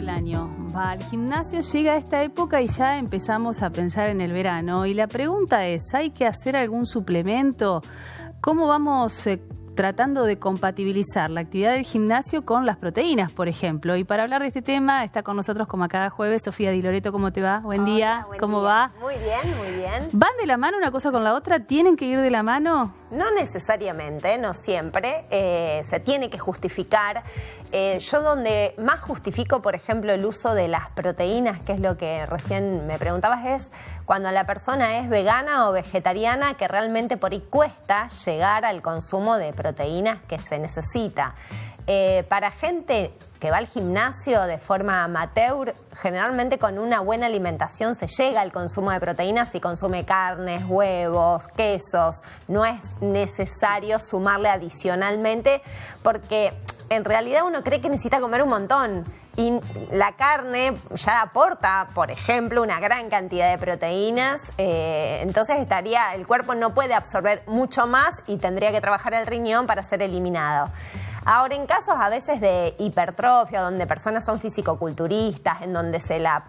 el año va al gimnasio, llega a esta época y ya empezamos a pensar en el verano. Y la pregunta es, ¿hay que hacer algún suplemento? ¿Cómo vamos tratando de compatibilizar la actividad del gimnasio con las proteínas, por ejemplo? Y para hablar de este tema está con nosotros como a cada jueves Sofía Di Loreto. ¿Cómo te va? Buen día. ¿Cómo va? Muy bien, muy bien. ¿Van de la mano una cosa con la otra? ¿Tienen que ir de la mano? No necesariamente, no siempre. Se tiene que justificar. Yo donde más justifico, por ejemplo, el uso de las proteínas, que es lo que recién me preguntabas, es cuando la persona es vegana o vegetariana, que realmente por ahí cuesta llegar al consumo de proteínas que se necesita. Para gente que va al gimnasio de forma amateur, generalmente con una buena alimentación se llega al consumo de proteínas si consume carnes, huevos, quesos. No es necesario sumarle adicionalmente porque en realidad uno cree que necesita comer un montón. Y la carne ya aporta, por ejemplo, una gran cantidad de proteínas, entonces el cuerpo no puede absorber mucho más y tendría que trabajar el riñón para ser eliminado. Ahora, en casos a veces de hipertrofia, donde personas son fisicoculturistas, en donde se la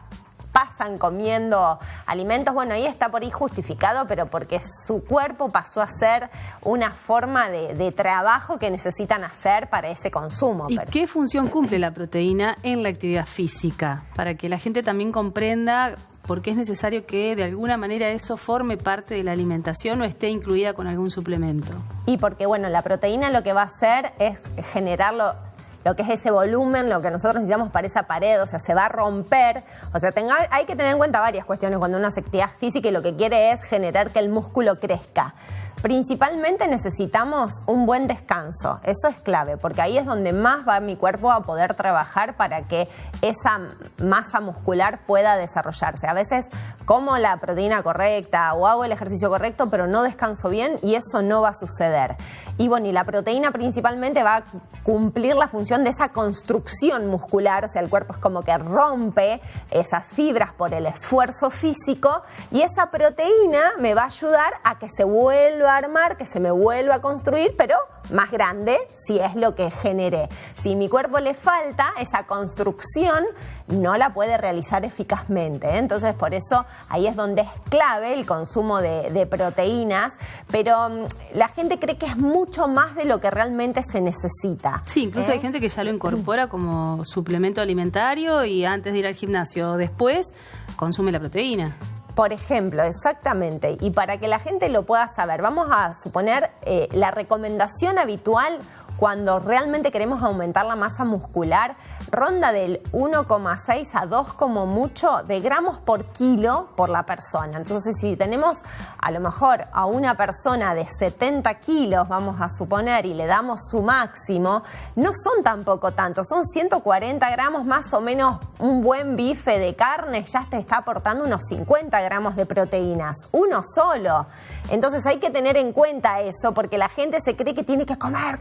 pasan comiendo alimentos, bueno, ahí está por ahí justificado, pero porque su cuerpo pasó a ser una forma de trabajo que necesitan hacer para ese consumo. ¿Y qué función cumple la proteína en la actividad física? Para que la gente también comprenda por qué es necesario que de alguna manera eso forme parte de la alimentación o esté incluida con algún suplemento. Y porque, bueno, la proteína lo que va a hacer es generar lo que es ese volumen, lo que nosotros necesitamos para esa pared, o sea, se va a romper. O sea, hay que tener en cuenta varias cuestiones cuando uno hace actividad física y lo que quiere es generar que el músculo crezca. Principalmente necesitamos un buen descanso, eso es clave, porque ahí es donde más va mi cuerpo a poder trabajar para que esa masa muscular pueda desarrollarse. A veces como la proteína correcta o hago el ejercicio correcto, pero no descanso bien y eso no va a suceder. Y bueno, y la proteína principalmente va a cumplir la función de esa construcción muscular, o sea, el cuerpo es como que rompe esas fibras por el esfuerzo físico y esa proteína me va a ayudar a que se vuelva a armar, que se me vuelva a construir, pero más grande si es lo que generé. Si mi cuerpo le falta esa construcción, no la puede realizar eficazmente. Entonces, por eso ahí es donde es clave el consumo de proteínas, pero la gente cree que es mucho más de lo que realmente se necesita. Sí, incluso hay gente que ya lo incorpora como suplemento alimentario y antes de ir al gimnasio o después consume la proteína. Por ejemplo, exactamente, y para que la gente lo pueda saber, vamos a suponer la recomendación habitual cuando realmente queremos aumentar la masa muscular, ronda del 1,6 a 2 como mucho de gramos por kilo por la persona. Entonces, si tenemos a lo mejor a una persona de 70 kilos, vamos a suponer, y le damos su máximo, no son tampoco tantos, son 140 gramos más o menos. Un buen bife de carne ya te está aportando unos 50 gramos de proteínas, uno solo. Entonces hay que tener en cuenta eso, porque la gente se cree que tiene que comer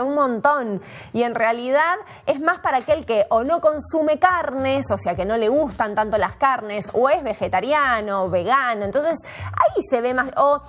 un montón, y en realidad es más para aquel que o no consume carnes, o sea que no le gustan tanto las carnes, o es vegetariano, vegano, entonces ahí se ve más, o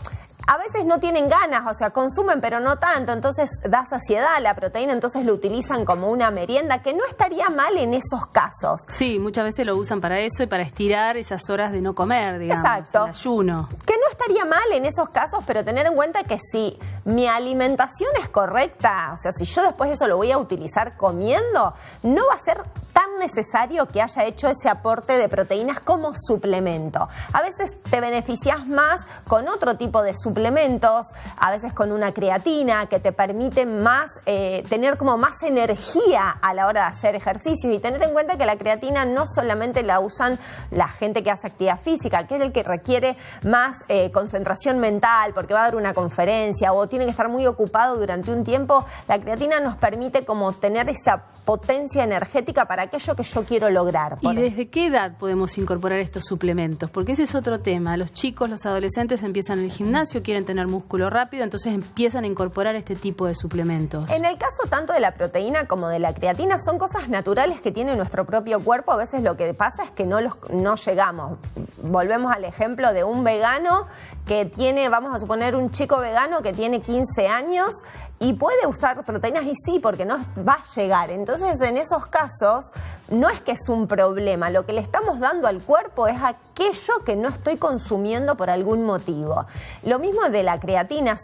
a veces no tienen ganas, o sea, consumen pero no tanto, entonces da saciedad a la proteína, entonces lo utilizan como una merienda, que no estaría mal en esos casos. Sí, muchas veces lo usan para eso y para estirar esas horas de no comer, digamos. Exacto. El ayuno. Que no estaría mal en esos casos, pero tener en cuenta que si mi alimentación es correcta, o sea, si yo después eso lo voy a utilizar comiendo, no va a ser tan necesario que haya hecho ese aporte de proteínas como suplemento. A veces te beneficias más con otro tipo de suplementos, a veces con una creatina que te permite más tener como más energía a la hora de hacer ejercicios, y tener en cuenta que la creatina no solamente la usan la gente que hace actividad física, que es el que requiere más concentración mental porque va a dar una conferencia o tiene que estar muy ocupado durante un tiempo. La creatina nos permite como tener esa potencia energética para aquello que yo quiero lograr. ¿Y desde qué edad podemos incorporar estos suplementos? Porque ese es otro tema. Los chicos, los adolescentes empiezan el gimnasio, quieren tener músculo rápido, entonces empiezan a incorporar este tipo de suplementos. En el caso tanto de la proteína como de la creatina, son cosas naturales que tiene nuestro propio cuerpo. A veces lo que pasa es que no llegamos. Volvemos al ejemplo de un vegano que tiene, vamos a suponer un chico vegano que tiene 15 años y puede usar proteínas y sí, porque no va a llegar. Entonces, en esos casos, no es que es un problema. Lo que le estamos dando al cuerpo es aquello que no estoy consumiendo por algún motivo. Lo mismo de la creatina.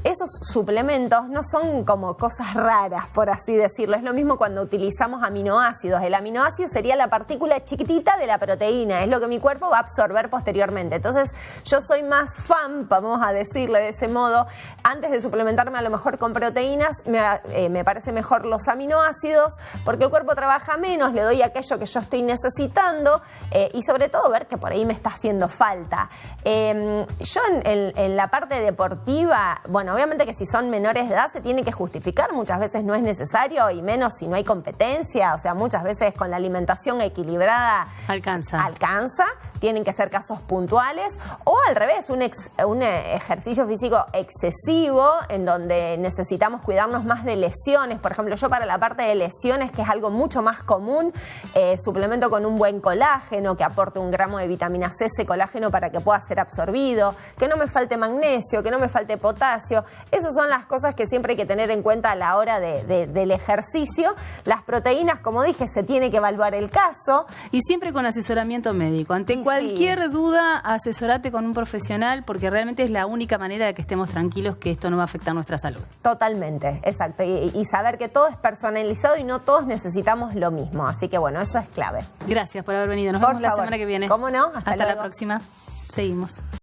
Esos suplementos no son como cosas raras, por así decirlo. Es lo mismo cuando utilizamos aminoácidos. El aminoácido sería la partícula chiquitita de la proteína. Es lo que mi cuerpo va a absorber posteriormente. Entonces, yo soy más fan, vamos a decirle de ese modo, antes de suplementarme a lo mejor con proteínas, me parece mejor los aminoácidos, porque el cuerpo trabaja menos, le doy aquello que yo estoy necesitando y sobre todo ver que por ahí me está haciendo falta. Yo en la parte deportiva, bueno, obviamente que si son menores de edad se tiene que justificar, muchas veces no es necesario y menos si no hay competencia, o sea, muchas veces con la alimentación equilibrada alcanza. Tienen que ser casos puntuales o al revés, un ejercicio físico excesivo en donde necesitamos cuidarnos más de lesiones. Por ejemplo, yo para la parte de lesiones, que es algo mucho más común, suplemento con un buen colágeno que aporte 1 gramo de vitamina C, ese colágeno para que pueda ser absorbido, que no me falte magnesio, que no me falte potasio. Esas son las cosas que siempre hay que tener en cuenta a la hora del ejercicio. Las proteínas, como dije, se tiene que evaluar el caso. Y siempre con asesoramiento médico. Ante cualquier duda, asesorate con un profesional porque realmente es la única manera de que estemos tranquilos que esto no va a afectar nuestra salud. Totalmente, exacto. Y saber que todo es personalizado y no todos necesitamos lo mismo. Así que bueno, eso es clave. Gracias por haber venido. Nos vemos la semana que viene. ¿Cómo no? Hasta la próxima. Seguimos.